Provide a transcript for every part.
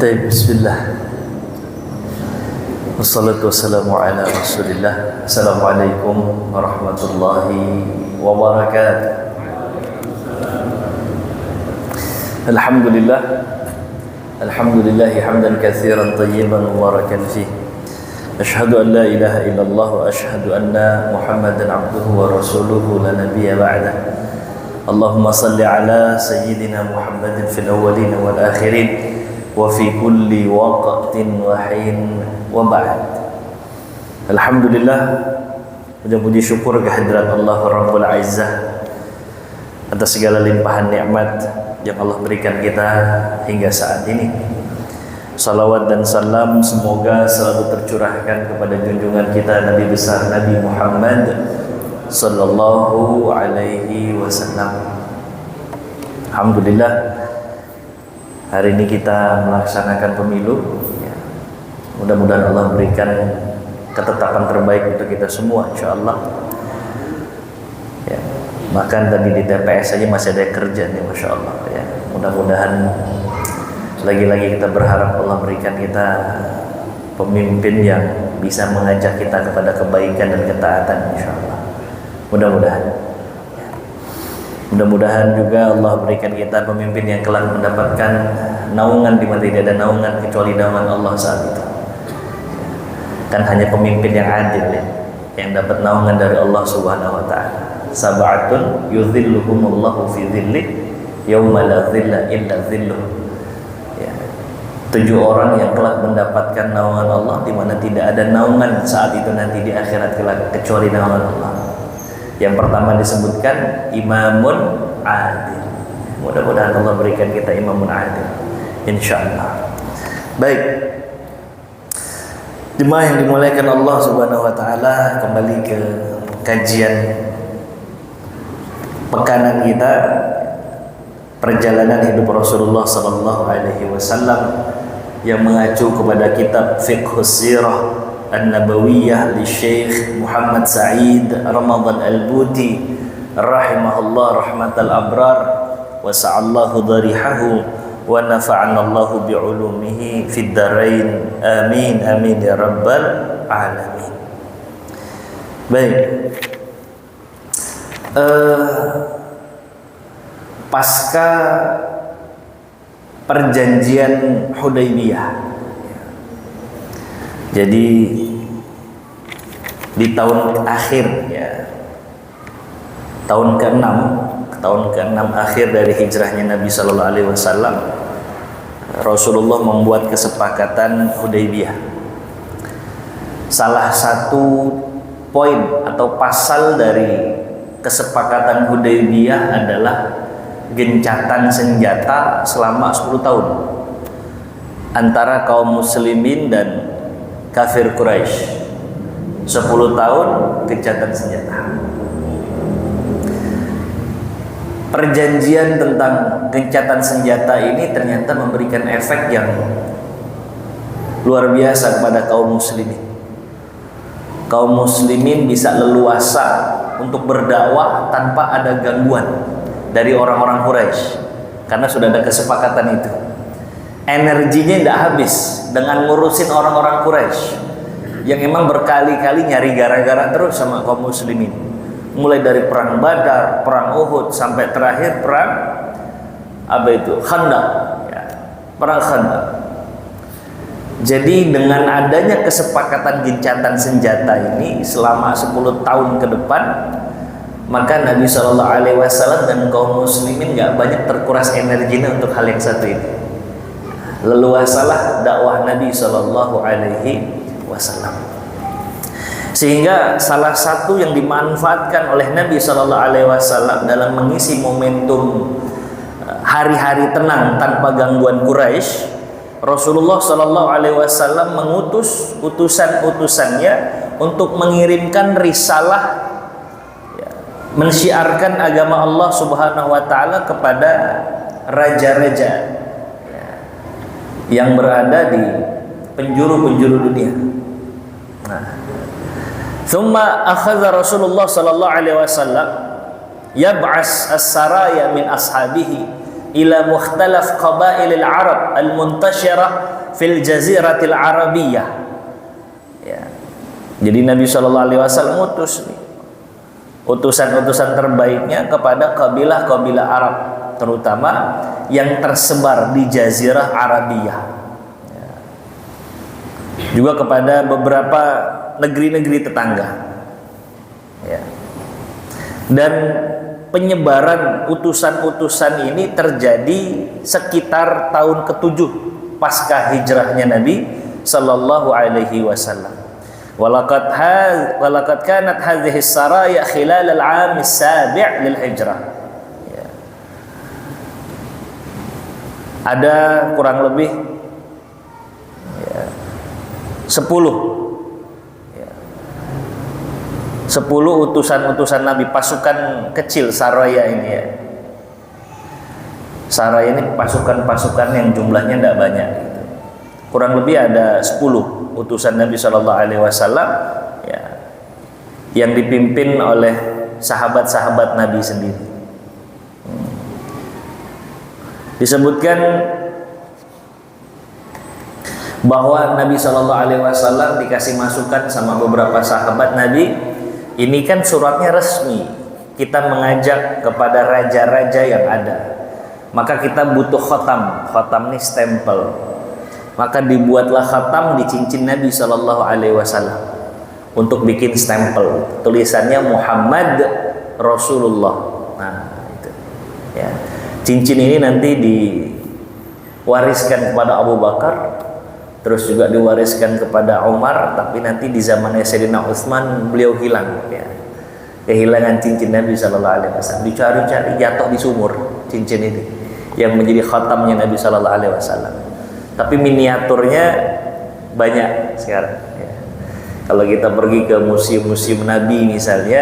Baik, bismillah. Wassalatu wassalamu ala Rasulillah. Assalamualaikum warahmatullahi wabarakatuh. Alhamdulillah. Alhamdulillahi hamdan katsiran tayyiban mubarakan fih. Asyhadu an la ilaha illallah wa asyhadu anna Muhammadan abduhu wa rasuluhu la nabiyya ba'dah. Allahumma salli ala sayyidina Muhammadin fil awwalin wal akhirin wa fi kulli waqtin wa hin wa ba'd. Alhamdulillah, puji syukur kehadirat Allah Rabbul Izzah atas segala limpahan nikmat yang Allah berikan kita hingga saat ini. Salawat dan salam semoga selalu tercurahkan kepada junjungan kita Nabi besar Nabi Muhammad sallallahu alaihi wasallam. Alhamdulillah, hari ini kita melaksanakan pemilu. Mudah-mudahan Allah berikan ketetapan terbaik untuk kita semua, insyaallah. Ya, bahkan tadi di TPS saja masih ada yang kerja nih, masya Allah. Ya, mudah-mudahan lagi-lagi kita berharap Allah berikan kita pemimpin yang bisa mengajak kita kepada kebaikan dan ketaatan, insyaallah. Mudah-mudahan. Mudah-mudahan juga Allah berikan kita pemimpin yang kelak mendapatkan naungan di mana tidak ada naungan kecuali naungan Allah saat itu. Kan hanya pemimpin yang adil ya, yang dapat naungan dari Allah Subhanahu wa taala. Sab'atun yudhilluhumullahu fi dhillih yauma la dhilla illa dhilluh. Ya. 7 orang yang kelak mendapatkan naungan Allah di mana tidak ada naungan saat itu nanti di akhirat kelak kecuali naungan Allah. Yang pertama disebutkan imamun adil. Mudah-mudahan Allah berikan kita imamun adil, insyaallah. Baik, jemaah yang dimuliakan Allah Subhanahu wa taala, kembali ke kajian pekanan kita, perjalanan hidup Rasulullah sallallahu alaihi wasallam yang mengacu kepada kitab Fiqhus Sirah An-Nabawiyah li Syekh Muhammad Sa'id Ramadan Al-Buti rahimahullah rahmatal abrar wa sa'allahu dharihahu wa nafa'ana Allahu bi'ulumihi fid darain amin amin ya rabbal alamin. Baik, pasca perjanjian Hudaybiyah, jadi di tahun akhir ya, tahun ke-6 akhir dari hijrahnya Nabi sallallahu alaihi wasallam, Rasulullah membuat kesepakatan Hudaybiyah. Salah satu poin atau pasal dari kesepakatan Hudaybiyah adalah gencatan senjata selama 10 tahun antara kaum muslimin dan kafir Quraisy. 10 tahun gencatan senjata. Perjanjian tentang gencatan senjata ini ternyata memberikan efek yang luar biasa kepada kaum muslimin. Kaum muslimin bisa leluasa untuk berdakwah tanpa ada gangguan dari orang-orang Quraisy karena sudah ada kesepakatan itu. Energinya tidak habis dengan ngurusin orang-orang Quraisy yang emang berkali-kali nyari gara-gara terus sama kaum muslimin, mulai dari perang Badar, perang Uhud, sampai terakhir perang Khandaq ya, perang Khandaq. Jadi dengan adanya kesepakatan gencatan senjata ini selama 10 tahun ke depan, maka Nabi Shallallahu Alaihi Wasallam dan kaum muslimin gak banyak terkuras energinya untuk hal yang satu ini. Leluasalah dakwah Nabi Shallallahu Alaihi Wasallam, sehingga salah satu yang dimanfaatkan oleh Nabi Shallallahu Alaihi Wasallam dalam mengisi momentum hari-hari tenang tanpa gangguan Quraisy, Rasulullah Shallallahu Alaihi Wasallam mengutus utusan-utusannya untuk mengirimkan risalah ya, mensyiarkan agama Allah Subhanahu Wa Taala kepada raja-raja yang berada di penjuru-penjuru dunia. Nah, thumma akhadha Rasulullah sallallahu alaihi wasallam yab'as as-saraya min ashabihi ila mukhtalaf qabailil Arab al-muntashirah fil jaziratil arabiyah. Ya. Jadi Nabi Shallallahu Alaihi Wasallam utus utusan-utusan terbaiknya kepada kabilah-kabilah Arab, terutama yang tersebar di Jazirah Arabiyah. Ya. Juga kepada beberapa negeri-negeri tetangga. Ya. Dan penyebaran utusan-utusan ini terjadi sekitar tahun ke-7 pasca hijrahnya Nabi Sallallahu Alaihi Wasallam. Walaqad kanat hadhihi saraya khilal al-'am as-sabi' lil hijrah. Ya. Ada kurang lebih 10 utusan-utusan Nabi, pasukan kecil saraya ini ya. Saraya ini pasukan-pasukan yang jumlahnya tidak banyak gitu. Kurang lebih ada 10 utusan Nabi Shallallahu Alaihi Wasallam ya, yang dipimpin oleh sahabat-sahabat Nabi sendiri. Disebutkan bahwa Nabi Shallallahu Alaihi Wasallam dikasih masukan sama beberapa sahabat Nabi. Ini kan suratnya resmi, kita mengajak kepada raja-raja yang ada, maka kita butuh khotam. Khotam ini stempel. Maka dibuatlah khatam di cincin Nabi Shallallahu Alaihi Wasallam untuk bikin stempel, tulisannya Muhammad Rasulullah. Nah, itu ya. Cincin ini nanti diwariskan kepada Abu Bakar, terus juga diwariskan kepada Umar, tapi nanti di zamannya Sayyidina Utsman beliau hilang ya. Kehilangan cincin Nabi Shallallahu Alaihi Wasallam, dicari-cari jatuh di sumur cincin ini yang menjadi khatamnya Nabi Shallallahu Alaihi Wasallam. Tapi miniaturnya banyak sekarang ya. Kalau kita pergi ke museum-museum Nabi misalnya,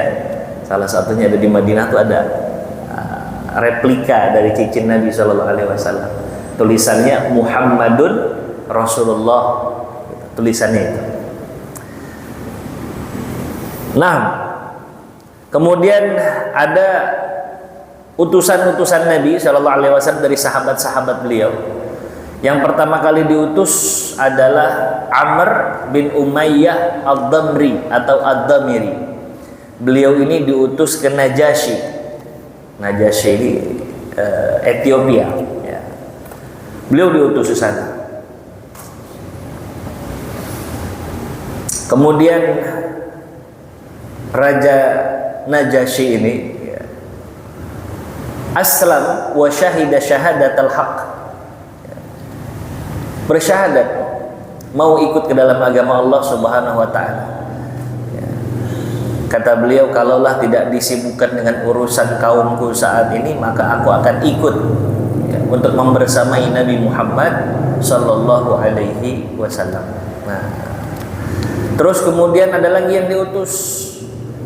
salah satunya ada di Madinah, tuh ada replika dari cincin Nabi Shallallahu Alaihi Wasallam, tulisannya Muhammadun Rasulullah, tulisannya itu. Nah, kemudian ada utusan-utusan Nabi Shallallahu Alaihi Wasallam dari sahabat-sahabat beliau. Yang pertama kali diutus adalah Amr bin Umayyah Ad-Damri atau Ad-Damiri. Beliau ini diutus ke Najasyi. Najasyi ini Ethiopia ya. Beliau diutus ke sana. Kemudian Raja Najasyi ini ya, aslam wa syahida syahadatal haq, bersyahadat mau ikut ke dalam agama Allah Subhanahu wa taala. Ya. Kata beliau, kalaulah tidak disibukkan dengan urusan kaumku saat ini, maka aku akan ikut ya, untuk membersamai Nabi Muhammad sallallahu alaihi wasallam. Nah, terus kemudian ada lagi yang diutus,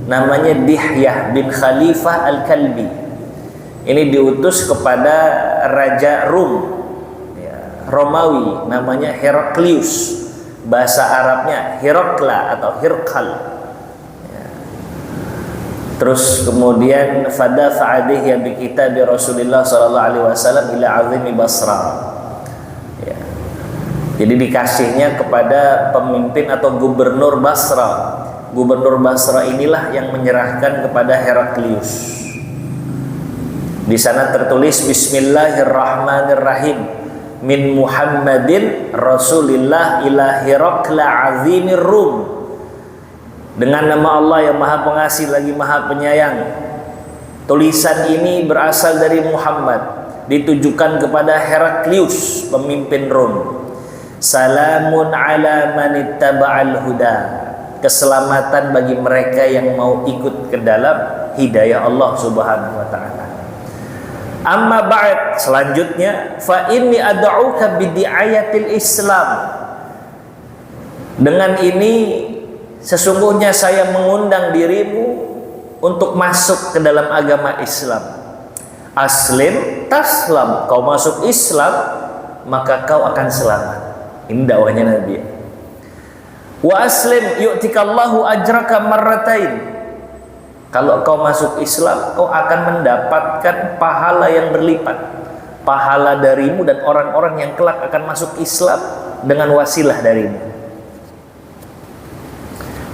namanya Dihyah bin Khalifah Al-Kalbi. Ini diutus kepada Raja Rum Romawi, namanya Heraklius, bahasa Arabnya Herakla atau Hirqal ya. Terus kemudian fadafa alaihi bi kitab Rasulullah sallallahu alaihi wasallam ila azimi Basra ya. Jadi dikasihnya kepada pemimpin atau gubernur Basra. Gubernur Basra inilah yang menyerahkan kepada Heraklius. Di sana tertulis Bismillahirrahmanirrahim, min Muhammadin Rasulillah ila Herakla azimir Rum. Dengan nama Allah yang Maha Pengasih lagi Maha Penyayang. Tulisan ini berasal dari Muhammad, ditujukan kepada Heraklius, pemimpin Rum. Salamun ala man ittaba'al huda. Keselamatan bagi mereka yang mau ikut ke dalam hidayah Allah Subhanahu wa taala. Amma ba'd, selanjutnya fa inni ad'uka bidi'ayatil Islam. Dengan ini sesungguhnya saya mengundang dirimu untuk masuk ke dalam agama Islam. Aslim taslam, kau masuk Islam maka kau akan selamat. Ini dakwahnya Nabi. Wa aslim yu'tikallahu ajraka marratain. Kalau kau masuk Islam, kau akan mendapatkan pahala yang berlipat. Pahala darimu dan orang-orang yang kelak akan masuk Islam dengan wasilah darimu.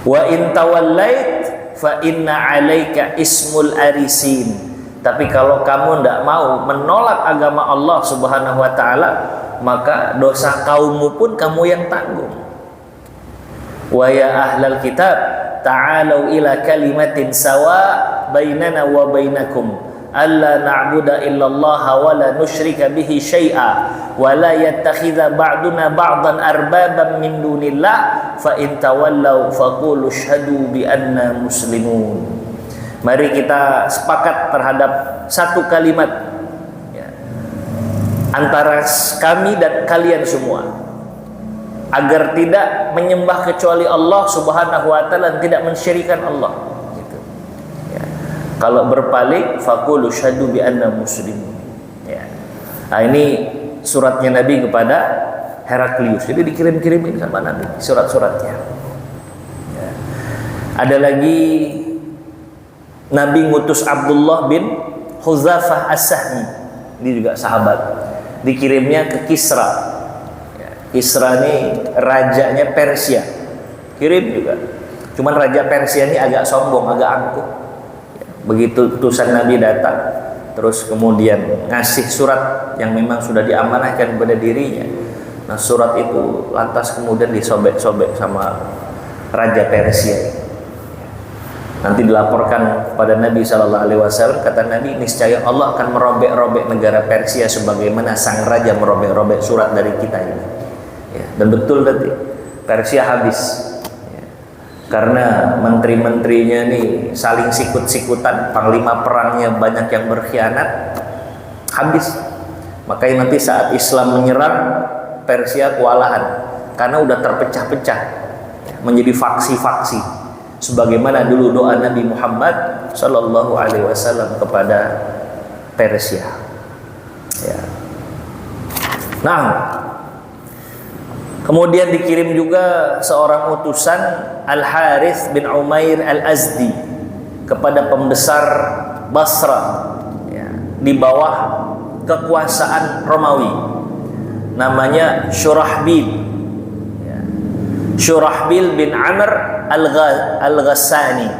Wa in tawallait fa inna 'alaika ismul arisin. Tapi kalau kamu tidak mau menolak agama Allah Subhanahu wa taala, maka dosa kaummu pun kamu yang tanggung. Wa ya ahlal kitab ta'alu ila kalimatin sawa bainana wa bainakum alla na'budu illallaha wa la nusyrika bihi syai'a wa la yattakhidha ba'duna ba'dan arbaban min dunillah fa in tawallaw faqulu asyhadu bi anna muslimun. Mari kita sepakat terhadap satu kalimat ya, antara kami dan kalian semua, agar tidak menyembah kecuali Allah Subhanahu wa taala dan tidak mensyirikan Allah. Gitu. Ya. Kalau berpaling, faqulu syahadu bi anna muslimun. Ya. Nah, ini suratnya Nabi kepada Heraklius. Jadi dikirim-kirimin sama Nabi surat-suratnya. Ya. Ada lagi Nabi ngutus Abdullah bin Huzafah As-Sahmi. Ini juga sahabat. Dikirimnya ke Kisra. Kisra ini rajanya Persia, kirim juga. Cuman raja Persia ini agak sombong, agak angkuh. Begitu utusan Nabi datang, terus kemudian ngasih surat yang memang sudah diamanahkan kepada dirinya. Nah, surat itu lantas kemudian disobek-sobek sama raja Persia. Nanti dilaporkan kepada Nabi SAW, kata Nabi, niscaya Allah akan merobek-robek negara Persia sebagaimana sang raja merobek-robek surat dari kita ini. Ya, dan betul tadi Persia habis ya, karena menteri-menterinya nih saling sikut-sikutan, panglima perangnya banyak yang berkhianat, habis. Makanya nanti saat Islam menyerang, Persia kewalahan karena udah terpecah-pecah ya, menjadi faksi-faksi. Sebagaimana dulu doa Nabi Muhammad Sallallahu Alaihi Wasallam kepada Persia. Ya. Nah, kemudian dikirim juga seorang utusan Al-Harith bin Umair Al-Azdi kepada pembesar Basra ya, di bawah kekuasaan Romawi, namanya Syurahbil ya. Syurahbil bin Amr Al-Ghassani.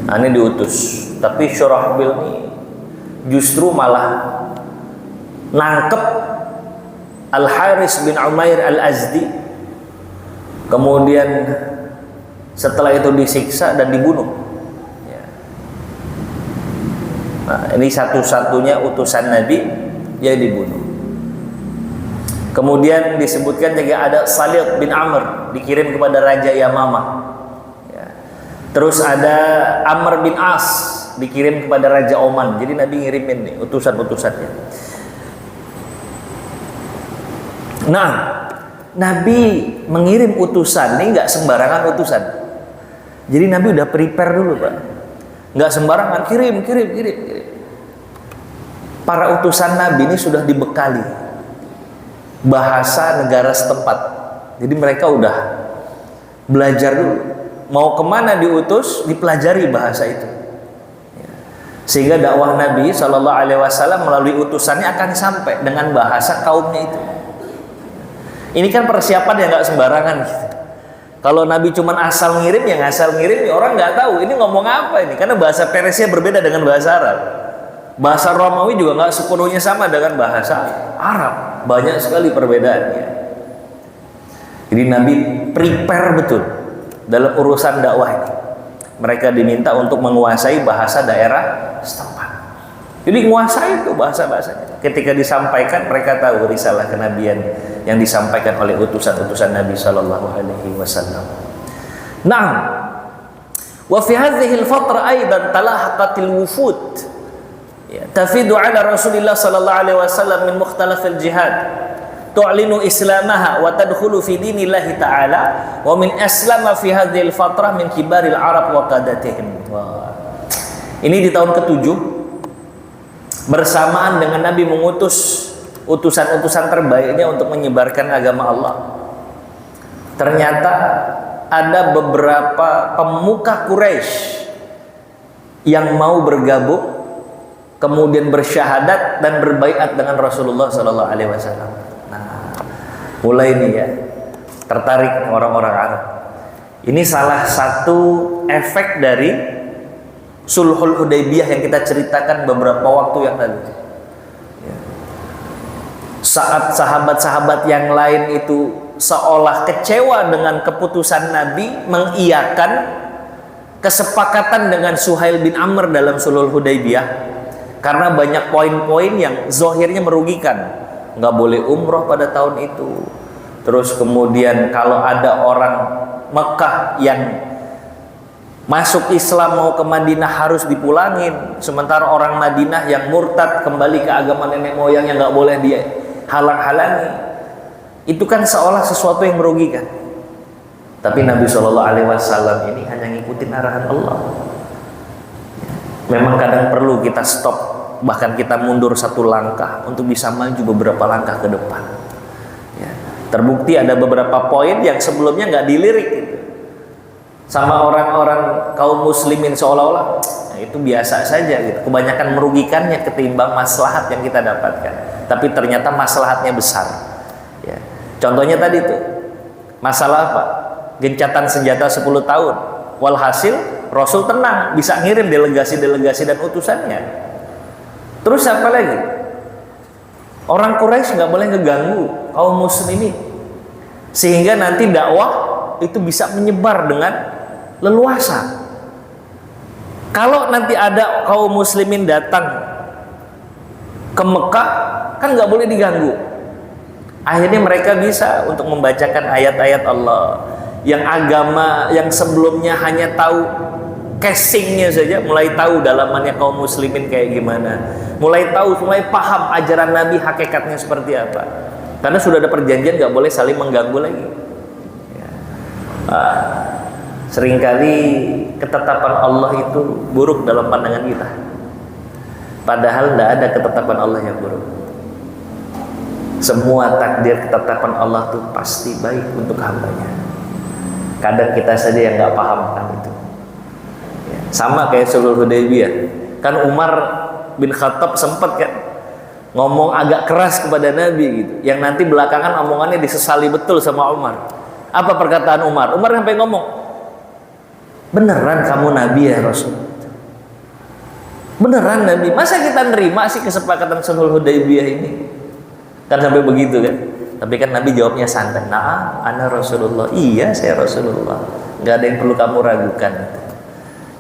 Nah, ini diutus. Tapi Syurahbil ini justru malah nangkep Al-Haris bin Umair Al-Azdi, kemudian setelah itu disiksa dan dibunuh ya. Nah, ini satu-satunya utusan Nabi yang dibunuh. Kemudian disebutkan juga ada Salih bin Amr dikirim kepada Raja Yamamah ya. Terus ada Amr bin As dikirim kepada Raja Oman. Jadi Nabi ngirimin nih utusan-utusannya. Nah, Nabi mengirim utusan ini nggak sembarangan utusan. Jadi Nabi udah prepare dulu, Pak. Nggak sembarangan kirim. Para utusan Nabi ini sudah dibekali bahasa negara setempat. Jadi mereka udah belajar dulu. Mau kemana diutus, dipelajari bahasa itu. Sehingga dakwah Nabi Shallallahu Alaihi Wasallam melalui utusannya akan sampai dengan bahasa kaumnya itu. Ini kan persiapan yang nggak sembarangan. Kalau Nabi cuma asal ngirim, ya orang nggak tahu ini ngomong apa ini, karena bahasa Persia berbeda dengan bahasa Arab. Bahasa Romawi juga nggak sepenuhnya sama dengan bahasa Arab, banyak sekali perbedaannya. Jadi Nabi prepare betul dalam urusan dakwah ini. Mereka diminta untuk menguasai bahasa daerah setempat. Jadi menguasai itu bahasa-bahasanya. Ketika disampaikan, mereka tahu risalah kenabian yang disampaikan oleh utusan-utusan Nabi Sallallahu Alaihi Wasallam. Nah, wa fi hadhihi al-fatra aidan talahaqatil wufud tafidu ala Rasulillah sallallahu alaihi wasallam min mukhtalafil jihad tu'linu islamaha wa tadkhulu fi dinillahi ta'ala wa min aslama fi hadhihi al-fatrah min kibaril arab wa qadatihim. Ini di tahun ke-7 bersamaan dengan Nabi mengutus utusan-utusan terbaiknya untuk menyebarkan agama Allah. Ternyata ada beberapa pemuka Quraisy yang mau bergabung, kemudian bersyahadat dan berbaiat dengan Rasulullah Sallallahu Alaihi Wasallam. Nah, Mulai nih ya, tertarik orang-orang Arab. Ini salah satu efek dari Sulhul Hudaybiyah yang kita ceritakan beberapa waktu yang lalu. Saat sahabat-sahabat yang lain itu seolah kecewa dengan keputusan Nabi mengiyakan kesepakatan dengan Suhail bin Amr dalam Sulhul Hudaybiyah, karena banyak poin-poin yang zahirnya merugikan. Nggak boleh umroh pada tahun itu. Terus kemudian kalau ada orang Mekah yang masuk Islam mau ke Madinah harus dipulangin, sementara orang Madinah yang murtad kembali ke agama nenek moyangnya nggak boleh dia halang-halangi. Itu kan seolah sesuatu yang merugikan. Tapi Nabi SAW ini hanya ngikutin arahan Allah. Memang kadang perlu kita stop, bahkan kita mundur satu langkah untuk bisa maju beberapa langkah ke depan. Ya. Terbukti ada beberapa poin yang sebelumnya nggak dilirik gitu sama orang-orang kaum muslimin, seolah-olah itu biasa saja gitu. Kebanyakan merugikannya ketimbang maslahat yang kita dapatkan. Tapi ternyata maslahatnya besar. Ya. Contohnya tadi tuh masalah apa? Gencatan senjata 10 tahun. Walhasil Rasul tenang, bisa ngirim delegasi-delegasi dan utusannya. Terus apa lagi? Orang Quraisy nggak boleh ngeganggu kaum muslimin, sehingga nanti dakwah itu bisa menyebar dengan leluasa. Kalau nanti ada kaum muslimin datang ke Mekah, kan nggak boleh diganggu. Akhirnya mereka bisa untuk membacakan ayat-ayat Allah yang agama yang sebelumnya hanya tahu casingnya saja, mulai tahu dalamannya kaum muslimin kayak gimana, mulai paham ajaran Nabi hakikatnya seperti apa. Karena sudah ada perjanjian nggak boleh saling mengganggu lagi. Seringkali ketetapan Allah itu buruk dalam pandangan kita, padahal tidak ada ketetapan Allah yang buruk. Semua takdir ketetapan Allah itu pasti baik untuk hambanya. Kadang kita saja yang nggak paham kan itu. Sama kayak Sulhul Hudaybiyah, kan Umar bin Khattab sempat kan ngomong agak keras kepada Nabi gitu, yang nanti belakangan omongannya disesali betul sama Umar. Apa perkataan Umar? Umar sampai ngomong, beneran kamu Nabi ya Rasul? Beneran Nabi? Masa kita nerima sih kesepakatan Sulhul Hudaybiyah ini? Kan sampai begitu kan? Tapi kan Nabi jawabnya santai, nah, ana Rasulullah. Iya, saya Rasulullah. Gak ada yang perlu kamu ragukan.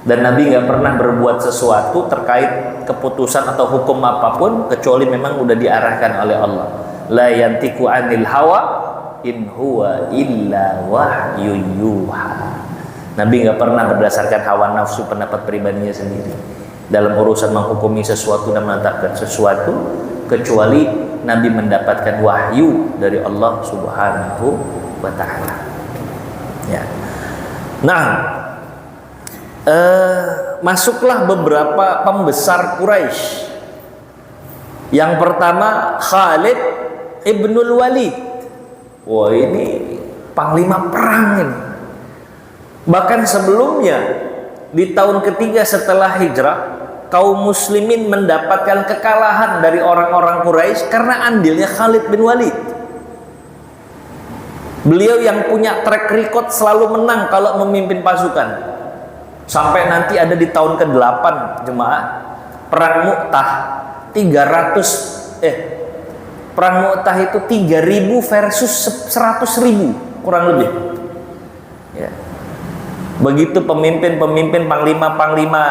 Dan Nabi gak pernah berbuat sesuatu terkait keputusan atau hukum apapun kecuali memang udah diarahkan oleh Allah. La yantiku anil hawa in huwa illa wahyu yuha. Nabi gak pernah berdasarkan hawa nafsu pendapat pribadinya sendiri dalam urusan menghukumi sesuatu dan menetapkan sesuatu, kecuali Nabi mendapatkan wahyu dari Allah Subhanahu wa ta'ala. Ya. Nah, masuklah beberapa pembesar Quraisy. Yang pertama Khalid ibnul Walid. Wah, ini panglima perang ini. Bahkan sebelumnya di tahun ketiga setelah hijrah, kaum muslimin mendapatkan kekalahan dari orang-orang Quraisy karena andilnya Khalid bin Walid. Beliau yang punya track record selalu menang kalau memimpin pasukan. Sampai nanti ada di tahun ke-8 jemaah, perang Mu'tah 300 perang Mu'tah itu 3.000 versus 100.000 kurang lebih. Ya. Begitu pemimpin-pemimpin, panglima-panglima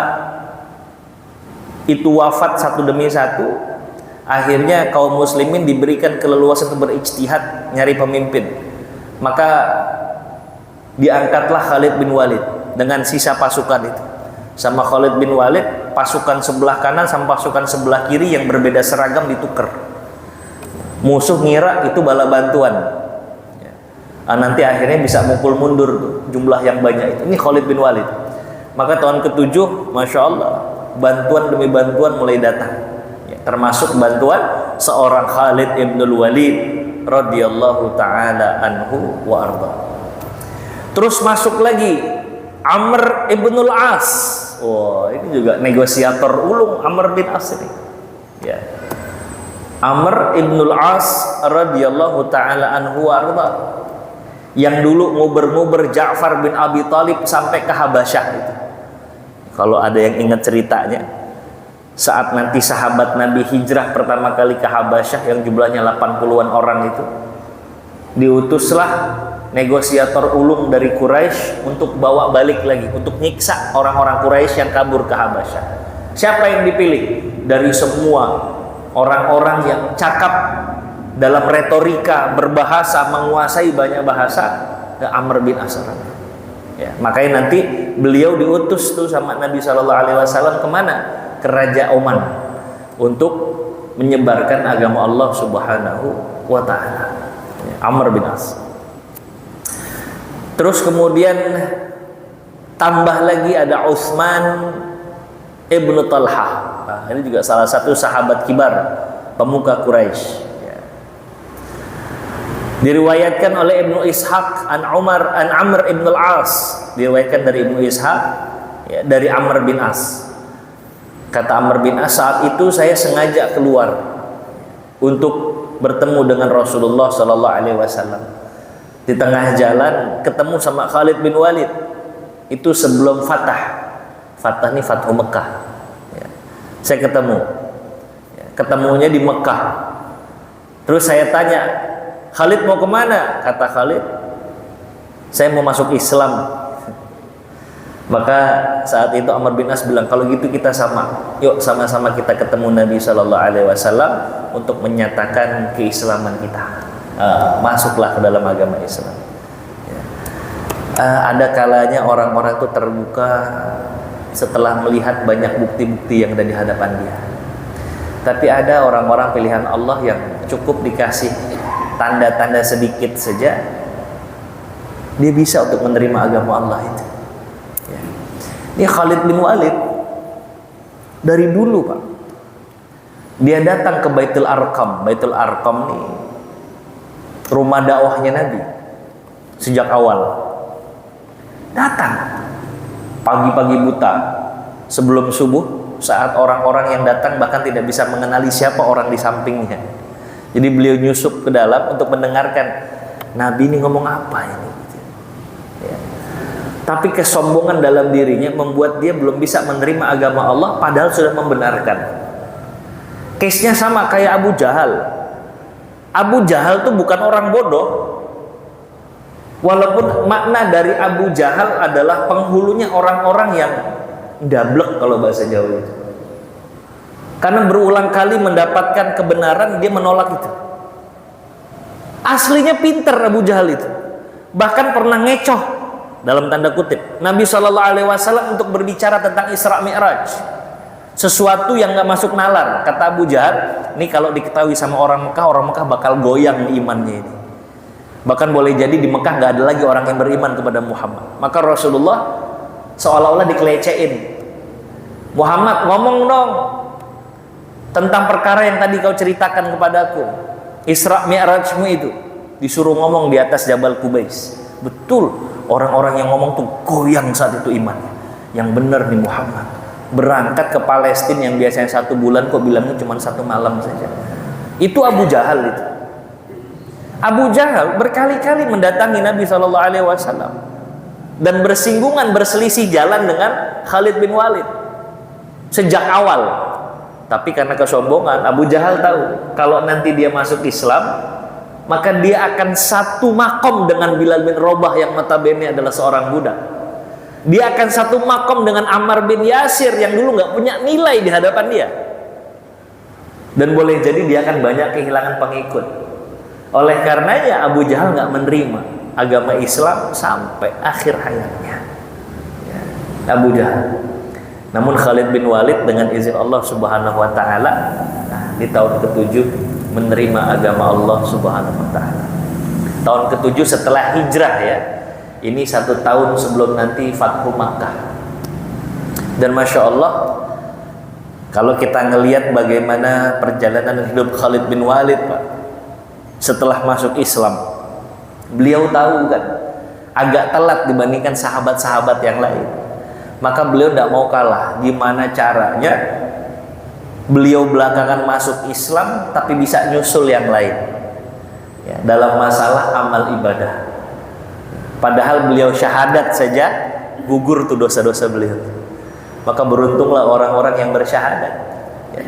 itu wafat satu demi satu, akhirnya kaum muslimin diberikan keleluasan untuk berijtihad nyari pemimpin. Maka diangkatlah Khalid bin Walid dengan sisa pasukan itu. Sama Khalid bin Walid, pasukan sebelah kanan sama pasukan sebelah kiri yang berbeda seragam ditukar. Musuh ngira itu bala bantuan. Nanti akhirnya bisa mukul mundur tuh, jumlah yang banyak itu. Ini Khalid bin Walid. Maka tahun ke-7, Masya Allah, bantuan demi bantuan mulai datang, ya, termasuk bantuan seorang Khalid ibnul Walid radhiyallahu taala anhu wa arda. Terus masuk lagi Amr ibnul As. Wah, ini juga negosiator ulung, Amr bin As ini. Ya. Amr ibnul As radhiyallahu taala anhu warda, yang dulu nguber-nguber Ja'far bin Abi Thalib sampai ke Habasyah itu. Kalau ada yang ingat ceritanya, saat nanti sahabat Nabi hijrah pertama kali ke Habasyah yang jumlahnya 80-an orang itu, diutuslah negosiator ulung dari Quraisy untuk bawa balik lagi, untuk nyiksa orang-orang Quraisy yang kabur ke Habasyah. Siapa yang dipilih? Dari semua orang-orang yang cakap dalam retorika, berbahasa, menguasai banyak bahasa, Amr bin As. Ya, makanya nanti beliau diutus tuh sama Nabi SAW kemana? Ke Raja Oman untuk menyebarkan agama Allah Subhanahu wa Ta'ala. Ya, Amr bin As. Terus kemudian tambah lagi ada Utsman ibnu Talhah. Nah, ini juga salah satu sahabat kibar pemuka Quraisy. Ya. Diriwayatkan oleh Ibnu Ishaq an Amr ibn al-As, diriwayatkan dari Ibnu Ishaq, ya, dari Amr bin As. Kata Amr bin As, saat itu saya sengaja keluar untuk bertemu dengan Rasulullah Sallallahu Alaihi Wasallam. Di tengah jalan ketemu sama Khalid bin Walid. Itu sebelum Fatah. Fatah ini Fathu Mekah. Ya. Saya ketemu. Ya, ketemunya di Mekah. Terus saya tanya, Khalid mau kemana? Kata Khalid, saya mau masuk Islam. Maka saat itu Amr bin As bilang, kalau gitu kita sama, yuk sama-sama kita ketemu Nabi Sallallahu Alaihi Wasallam untuk menyatakan keislaman kita. Masuklah ke dalam agama Islam. Ya. Ada kalanya orang-orang itu terbuka setelah melihat banyak bukti-bukti yang ada di hadapan dia. Tapi ada orang-orang pilihan Allah yang cukup dikasih tanda-tanda sedikit saja, dia bisa untuk menerima agama Allah itu. Ya. Ini Khalid bin Walid dari dulu, Pak. Dia datang ke Baitul Arqam. Baitul Arqam nih rumah dakwahnya Nabi sejak awal. Datang pagi-pagi buta sebelum subuh, saat orang-orang yang datang bahkan tidak bisa mengenali siapa orang di sampingnya. Jadi beliau nyusup ke dalam untuk mendengarkan Nabi ini ngomong apa ini. Ya. Tapi kesombongan dalam dirinya membuat dia belum bisa menerima agama Allah padahal sudah membenarkan. Case-nya sama kayak Abu Jahal. Abu Jahal itu bukan orang bodoh. Walaupun makna dari Abu Jahal adalah penghulunya orang-orang yang dablek kalau bahasa Jawa itu. Karena berulang kali mendapatkan kebenaran, dia menolak itu. Aslinya pinter Abu Jahal itu. Bahkan pernah ngecoh dalam tanda kutip Nabi SAW untuk berbicara tentang Isra Mi'raj. Sesuatu yang gak masuk nalar. Kata Abu Jahal, ini kalau diketahui sama orang Mekah bakal goyang imannya ini. Bahkan boleh jadi di Mekah gak ada lagi orang yang beriman kepada Muhammad. Maka Rasulullah seolah-olah dikelecehin. Muhammad, ngomong dong tentang perkara yang tadi kau ceritakan kepadaku, Isra Mi'rajmu itu. Disuruh ngomong di atas Jabal Qubais. Betul, orang-orang yang ngomong tuh goyang saat itu imannya. Yang benar nih Muhammad berangkat ke Palestina yang biasanya 1 bulan, kok bilangnya cuma 1 malam saja. Itu Abu Jahal itu. Abu Jahal berkali-kali mendatangi Nabi SAW dan bersinggungan, berselisih jalan dengan Khalid bin Walid sejak awal. Tapi karena kesombongan, Abu Jahal tahu kalau nanti dia masuk Islam, maka dia akan satu makom dengan Bilal bin Rabah yang notabene adalah seorang budak. Dia akan satu makom dengan Ammar bin Yasir yang dulu nggak punya nilai di hadapan dia. Dan boleh jadi dia akan banyak kehilangan pengikut. Oleh karenanya Abu Jahal nggak menerima agama Islam sampai akhir hayatnya. Ya, Abu Jahal. Namun Khalid bin Walid dengan izin Allah Subhanahu wa Ta'ala, di tahun ke-7 menerima agama Allah Subhanahu wa Ta'ala. Tahun ke-7 setelah hijrah, ya. Ini 1 tahun sebelum nanti Fathu Makkah. Dan Masya Allah, kalau kita ngelihat bagaimana perjalanan hidup Khalid bin Walid, Pak, setelah masuk Islam, beliau tahu kan agak telat dibandingkan sahabat-sahabat yang lain. Maka beliau tidak mau kalah. Gimana caranya Beliau belakangan masuk Islam tapi bisa nyusul yang lain ya, dalam masalah amal ibadah. Padahal beliau syahadat saja gugur tuh dosa-dosa beliau. Maka beruntunglah orang-orang yang bersyahadat ya,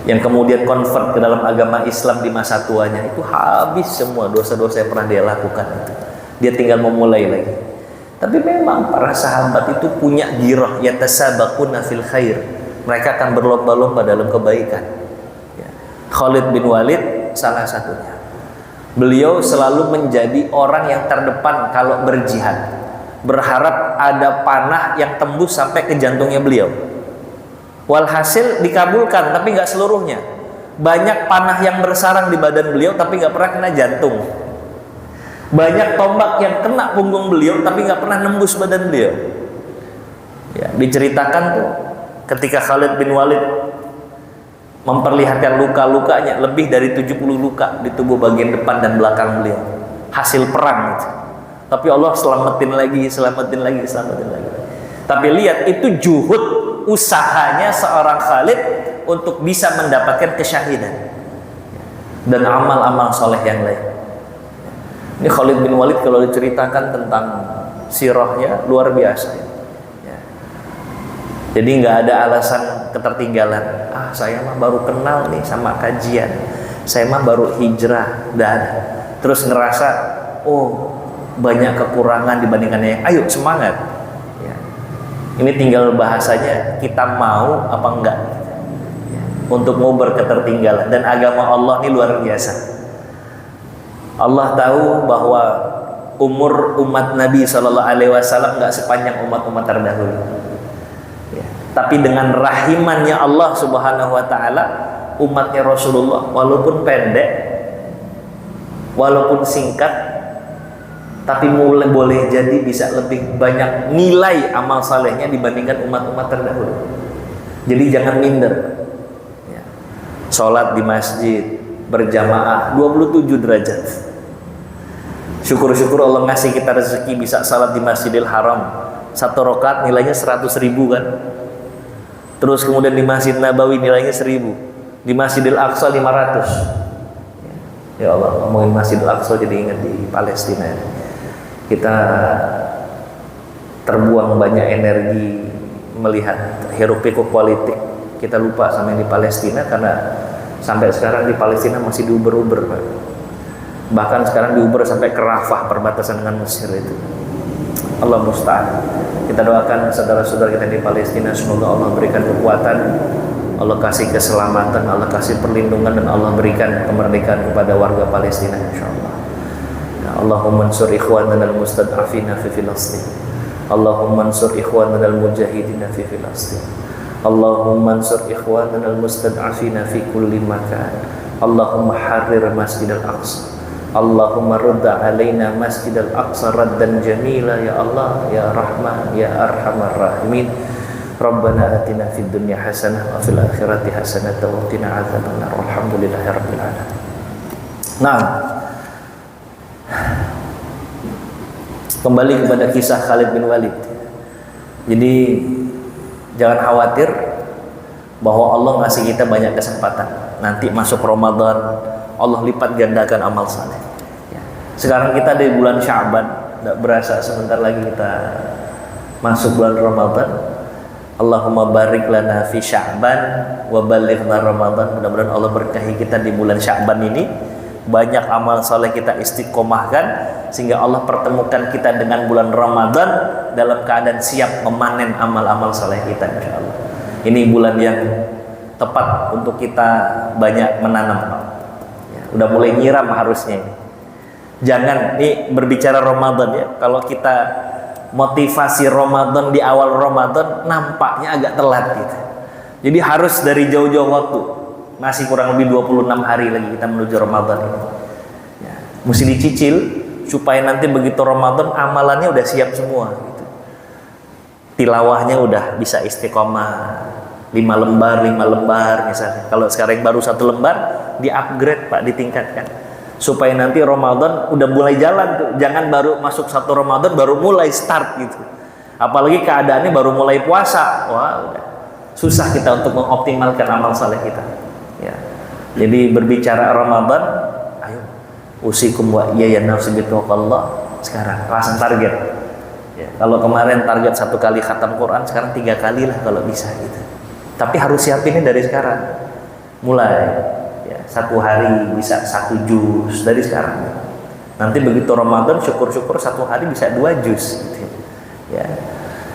yang kemudian convert ke dalam agama Islam di masa tuanya, itu habis semua dosa-dosa yang pernah dia lakukan itu. Dia tinggal memulai lagi. Tapi memang para sahabat itu punya girah, yatasabaquna fil khair. Mereka akan berlomba-lomba dalam kebaikan ya. Khalid bin Walid salah satunya. Beliau selalu menjadi orang yang terdepan kalau berjihad, berharap ada panah yang tembus sampai ke jantungnya beliau. Walhasil dikabulkan, tapi nggak seluruhnya. Banyak panah yang bersarang di badan beliau tapi nggak pernah kena jantung. Banyak tombak yang kena punggung beliau tapi nggak pernah nembus badan beliau ya. Diceritakan tuh ketika Khalid bin Walid memperlihatkan luka-lukanya, lebih dari 70 luka di tubuh bagian depan dan belakang beliau, hasil perang gitu. Tapi Allah selamatin lagi. Tapi lihat, itu juhud usahanya seorang Khalid untuk bisa mendapatkan kesyahidan dan amal-amal soleh yang lain. Ini Khalid bin Walid kalau diceritakan tentang sirahnya luar biasa. Jadi nggak ada alasan ketertinggalan. Saya mah baru kenal nih sama kajian, saya mah baru hijrah, dan terus ngerasa banyak kekurangan dibandingkan yang. Ayo semangat. Ya. Ini tinggal bahasanya kita mau apa enggak ya, untuk ngobar ketertinggalan. Dan agama Allah ini luar biasa. Allah tahu bahwa umur umat Nabi SAW nggak sepanjang umat-umat terdahulu. Tapi dengan rahimannya Allah Subhanahu wa Ta'ala, umatnya Rasulullah walaupun pendek, walaupun singkat, tapi boleh jadi bisa lebih banyak nilai amal salehnya dibandingkan umat-umat terdahulu. Jadi jangan minder ya. Sholat di masjid berjamaah 27 derajat. Syukur-syukur Allah ngasih kita rezeki bisa salat di Masjidil Haram, 1 rakaat nilainya 100.000 kan. Terus kemudian di Masjid Nabawi nilainya 1000, di Masjidil Aqsa 500. Ya Allah, ngomongin Masjidil Aqsa jadi ingat di Palestina. Kita terbuang banyak energi melihat hiruk pikuk politik. Kita lupa sama yang di Palestina, karena sampai sekarang di Palestina masih diuber-uber, Pak. Bahkan sekarang diuber sampai ke Rafah, perbatasan dengan Mesir itu. Allah musta'an. Kita doakan saudara-saudara kita di Palestina, semoga Allah berikan kekuatan, Allah kasih keselamatan, Allah kasih perlindungan, dan Allah berikan kemerdekaan kepada warga Palestina insyaallah. Ya, Allahumma ansur ikhwanana al-mustad'afina fi Filastin. Allahumma ansur ikhwanana al-mujahidina fi Filastin. Allahumma ansur ikhwanana al-mustad'afina fi kulli makan. Allahumma harrir Masjid al-Aqsa. Allahumma rudda alaina Masjid al-Aqsa raddan jamila ya Allah ya Rahman ya Arhamar Rahimin. Rabbana atina fid dunya hasanah wa fil akhirati hasanah wa qina adzabannar. Alhamdulillahirabbil alamin. Nah, kembali kepada kisah Khalid bin Walid. Jadi jangan khawatir bahwa Allah ngasih kita banyak kesempatan. Nanti masuk Ramadan Allah lipat gandakan amal saleh. Ya. Sekarang kita di bulan Sya'ban, tidak berasa sebentar lagi kita masuk bulan Ramadan. Allahumma barik lana fi Sya'ban wa balighna Ramadan. Mudah-mudahan Allah berkahi kita di bulan Sya'ban ini. Banyak amal saleh kita istiqomahkan sehingga Allah pertemukan kita dengan bulan Ramadan dalam keadaan siap memanen amal-amal saleh kita insyaallah. Ini bulan yang tepat untuk kita banyak menanam. Udah mulai nyiram harusnya ini. Jangan nih berbicara Ramadan ya. Kalau kita motivasi Ramadan di awal Ramadan nampaknya agak telat gitu. Jadi harus dari jauh-jauh waktu. Masih kurang lebih 26 hari lagi kita menuju Ramadan ini. Ya, mesti dicicil supaya nanti begitu Ramadan amalannya udah siap semua gitu. Tilawahnya udah bisa istiqomah. 5 lembar misalnya. Kalau sekarang baru 1 lembar, di-upgrade Pak, ditingkatkan. Supaya nanti Ramadan udah mulai jalan tuh. Jangan baru masuk 1 Ramadan baru mulai start gitu. Apalagi keadaannya baru mulai puasa. Wah, udah. susah kita untuk mengoptimalkan amal saleh kita. Ya. Jadi berbicara Ramadan, ayo usikum wa iyaya nafsi bitaqwallah sekarang pasang target. Ya, kalau kemarin target 1 kali khatam Quran, sekarang 3 kali lah kalau bisa gitu. Tapi harus siapinnya dari sekarang. Mulai ya, 1 hari bisa 1 juz dari sekarang. Nanti begitu Ramadan syukur-syukur 1 hari bisa 2 juz gitu. Ya.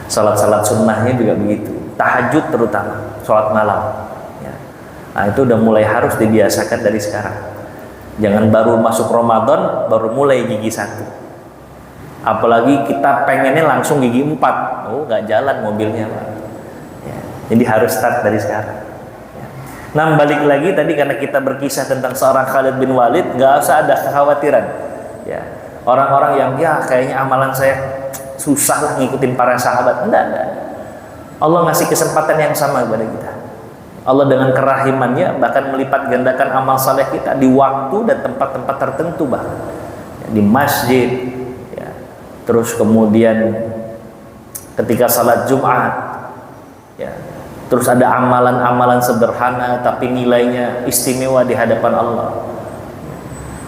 Salat-salat sunnahnya juga begitu. Tahajud terutama, salat malam. Ya. Nah, itu udah mulai harus dibiasakan dari sekarang. Jangan baru masuk Ramadan baru mulai gigi 1. Apalagi kita pengennya langsung gigi 4. Oh, nggak jalan mobilnya, Pak. Ya. Jadi harus start dari sekarang. Ya. Nah, balik lagi tadi karena kita berkisah tentang seorang Khalid bin Walid, nggak usah ada kekhawatiran. Ya. Orang-orang yang ya kayaknya amalan saya susah lah ngikutin para sahabat. Enggak. Allah ngasih kesempatan yang sama kepada kita. Allah dengan kerahimannya bahkan melipat gandakan amal saleh kita di waktu dan tempat-tempat tertentu, bahkan ya, di masjid ya. Terus kemudian ketika salat Jumat ya. Terus ada amalan-amalan sederhana tapi nilainya istimewa di hadapan Allah.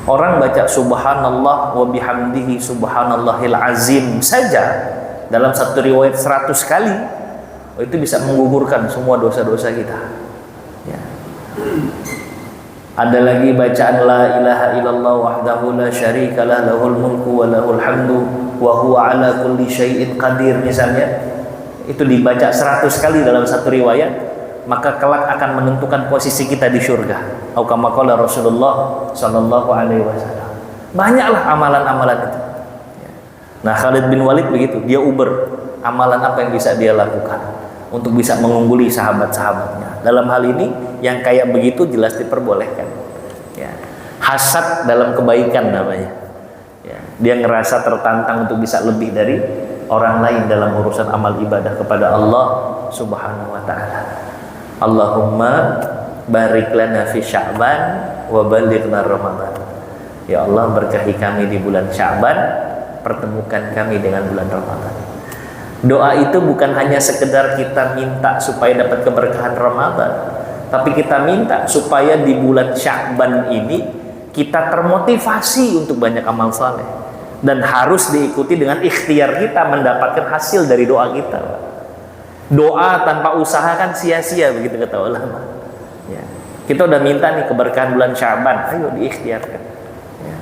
Orang baca subhanallah wa bihamdihi subhanallahil azim saja dalam satu riwayat 100 kali, itu bisa menggugurkan semua dosa-dosa kita. Ya. Ada lagi bacaan la ilaha illallah wahdahu la syarikalah lahul mulku wa lahul hamdu wa huwa ala kulli syai'in qadir misalnya. Itu dibaca 100 kali dalam satu riwayat, maka kelak akan menentukan posisi kita di surga. Atau kama qala Rasulullah sallallahu alaihi wasallam. Banyaklah amalan-amalan itu. Nah, Khalid bin Walid begitu, dia uber amalan apa yang bisa dia lakukan untuk bisa mengungguli sahabat-sahabatnya. Dalam hal ini yang kayak begitu jelas diperbolehkan. Ya. Hasad dalam kebaikan namanya. Ya. Dia ngerasa tertantang untuk bisa lebih dari orang lain dalam urusan amal ibadah kepada Allah Subhanahu wa taala. Allahumma barik lana fi Sya'ban wa balighna Ramadan. Ya Allah, berkahi kami di bulan Sya'ban, pertemukan kami dengan bulan Ramadan. Doa itu bukan hanya sekedar kita minta supaya dapat keberkahan Ramadan, tapi kita minta supaya di bulan Sya'ban ini kita termotivasi untuk banyak amal saleh, dan harus diikuti dengan ikhtiar kita mendapatkan hasil dari doa kita. Doa tanpa usaha kan sia-sia, begitu kata ulama. Ya. Kita udah minta nih keberkahan bulan Sya'ban, ayo diikhtiarkan. Ya.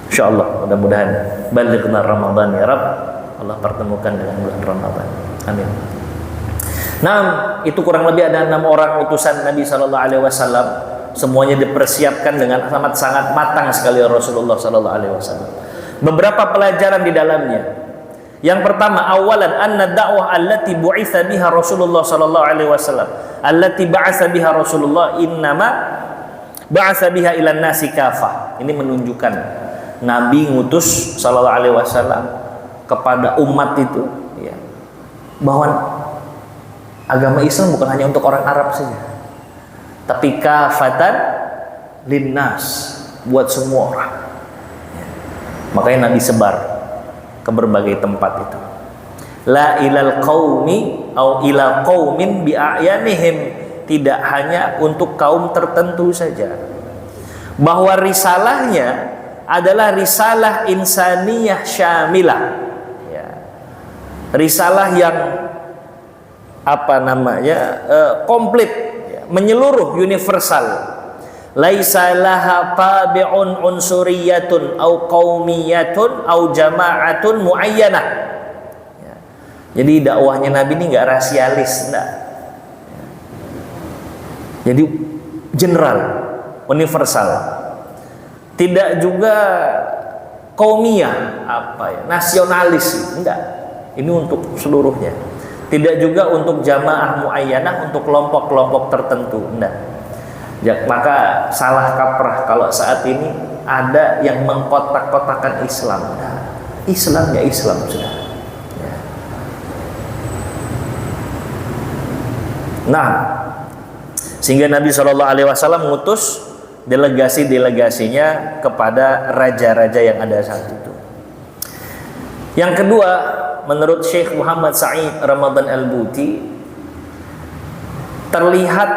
Insyaallah, mudah-mudahan balighna Ramadan ya Rabb. Allah pertemukan dengan bulan Ramadan. Amin. Nah, itu kurang lebih ada 6 orang utusan Nabi Sallallahu Alaihi Wasallam. Semuanya dipersiapkan dengan sangat matang sekali Rasulullah Sallallahu Alaihi Wasallam. Beberapa pelajaran di dalamnya. Yang pertama, awalan anna da'wah allati bu'itsa biha Rasulullah sallallahu alaihi wasallam, allati ba'atsa biha Rasulullah innama ba'atsa biha ilan nasi kafah. Ini menunjukkan Nabi ngutus sallallahu alaihi wasallam kepada umat itu ya, bahwa agama Islam bukan hanya untuk orang Arab saja, tapi kafatan linnas, buat semua orang. Ya. Makanya Nabi sebar ke berbagai tempat itu. La ilal qaumi au ila qaumin bi a'yanihim, tidak hanya untuk kaum tertentu saja. Bahwa risalahnya adalah risalah insaniyah syamilah. Ya. Risalah yang komplit, ya, menyeluruh, universal. Laisa laha tabi'un unsuriyatun au qaumiyatun au jama'atun muayyanah. Ya. Jadi dakwahnya Nabi ini enggak rasialis, enggak. Ya. Jadi general, universal. Tidak juga qaumiyah, nasionalis, enggak. Ini untuk seluruhnya. Tidak juga untuk jamaah muayyanah, untuk kelompok-kelompok tertentu, enggak. Ya, maka salah kaprah kalau saat ini ada yang mengkotak-kotakan Islam. Nah, Islam ya Islam sudah. Ya. Nah, sehingga Nabi SAW mengutus delegasi-delegasinya kepada raja-raja yang ada saat itu. Yang kedua, menurut Syekh Muhammad Sa'id Ramadan Al-Buti, terlihat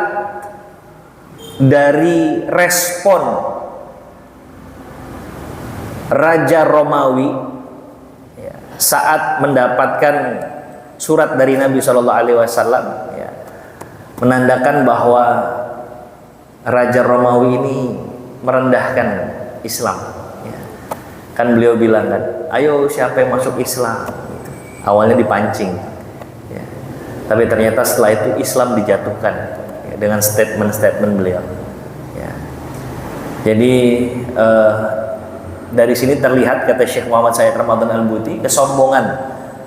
dari respon Raja Romawi ya, saat mendapatkan surat dari Nabi Shallallahu Alaihi Wasallam, ya, menandakan bahwa Raja Romawi ini merendahkan Islam. Ya. Kan beliau bilang kan, ayo siapa yang masuk Islam? Gitu. Awalnya dipancing, ya. Tapi ternyata setelah itu Islam dijatuhkan ya, dengan statement-statement beliau. Ya. Jadi dari sini terlihat, kata Syekh Muhammad Sayyid Ramadan Al-Buti, kesombongan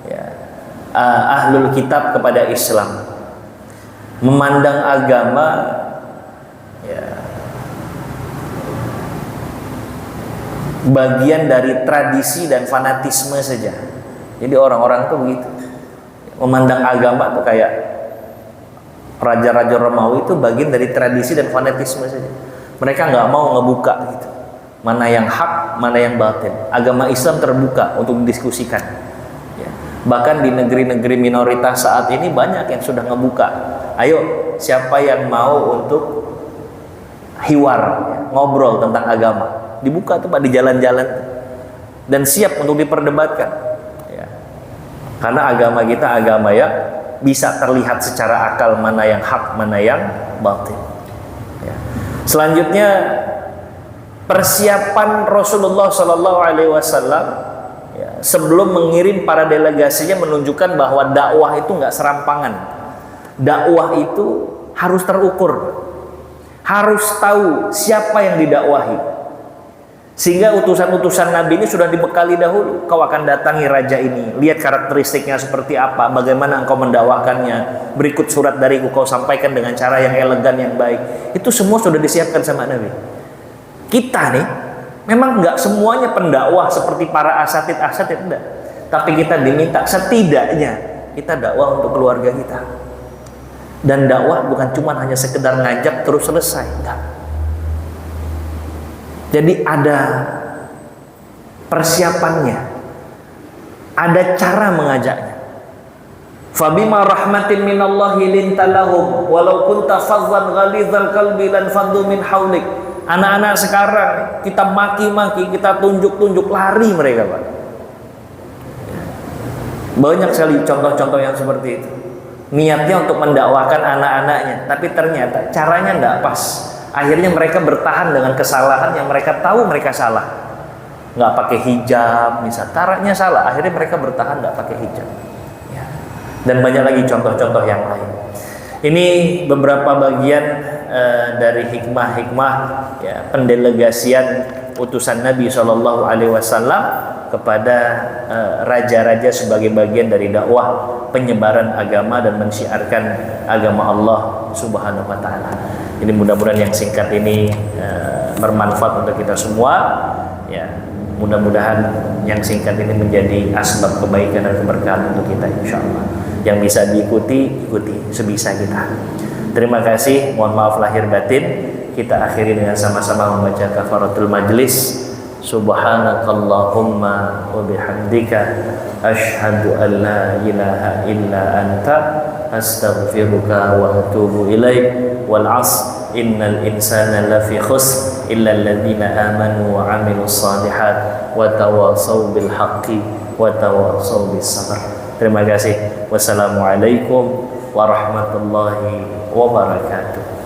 ya, ahlul kitab kepada Islam, memandang agama ya, bagian dari tradisi dan fanatisme saja. Jadi orang-orang tuh begitu, memandang agama tuh kayak raja-raja Romawi itu bagian dari tradisi dan fanatisme saja. Mereka nggak mau ngebuka gitu, mana yang hak, mana yang batin. Agama Islam terbuka untuk didiskusikan. Ya. Bahkan di negeri-negeri minoritas saat ini banyak yang sudah ngebuka. Ayo, siapa yang mau untuk hiwar, ya, ngobrol tentang agama? Dibuka tuh Pak di jalan-jalan dan siap untuk diperdebatkan. Ya. Karena agama kita agama yang bisa terlihat secara akal mana yang hak, mana yang batin. Ya. Selanjutnya, persiapan Rasulullah Shallallahu Alaihi Wasallam ya, sebelum mengirim para delegasinya menunjukkan bahwa dakwah itu nggak serampangan. Dakwah itu harus terukur, harus tahu siapa yang didakwahi. Sehingga utusan-utusan Nabi ini sudah dibekali dahulu. Kau akan datangi raja ini, lihat karakteristiknya seperti apa, bagaimana engkau mendakwakannya. Berikut surat dariku, kau sampaikan dengan cara yang elegan, yang baik. Itu semua sudah disiapkan sama Nabi. Kita nih memang nggak semuanya pendakwah seperti para asatid enggak, tapi kita diminta setidaknya kita dakwah untuk keluarga kita. Dan dakwah bukan cuma hanya sekedar ngajak terus selesai, enggak. Jadi ada persiapannya, ada cara mengajaknya. Fabima rahmatin minallahi lintalahum walau kunta fazzan ghalizal qalbi lan faddu min haulik. Anak-anak sekarang kita maki-maki, kita tunjuk-tunjuk, lari mereka, Pak. Banyak sekali contoh-contoh yang seperti itu. Niatnya untuk mendakwakan anak-anaknya, tapi ternyata caranya tidak pas. Akhirnya mereka bertahan dengan kesalahan yang mereka tahu mereka salah. Nggak pakai hijab, misal caranya salah. Akhirnya mereka bertahan nggak pakai hijab. Ya. Dan banyak lagi contoh-contoh yang lain. Ini beberapa bagian dari hikmah-hikmah ya, pendelegasian utusan Nabi Shallallahu Alaihi Wasallam kepada raja-raja sebagai bagian dari dakwah penyebaran agama dan mensyiarkan agama Allah Subhanahu Wa Taala. Jadi mudah-mudahan yang singkat ini bermanfaat untuk kita semua. Ya, mudah-mudahan yang singkat ini menjadi asbab kebaikan dan keberkahan untuk kita, insya Allah. Yang bisa diikuti, ikuti sebisa kita. Terima kasih, mohon maaf lahir batin. Kita akhiri dengan sama-sama membaca kafaratul majlis. Subhanakallahumma wa bihamdika asyhadu an la ilaha illa anta astaghfiruka wa atubu ilaik. Wal 'asr innal insana lafi khusr illa alladziina amanu wa 'amilus shalihat wa tawassaw bil haqqi wa tawassaw bis sabr. Terima kasih. Wassalamualaikum warahmatullahi wabarakatuh.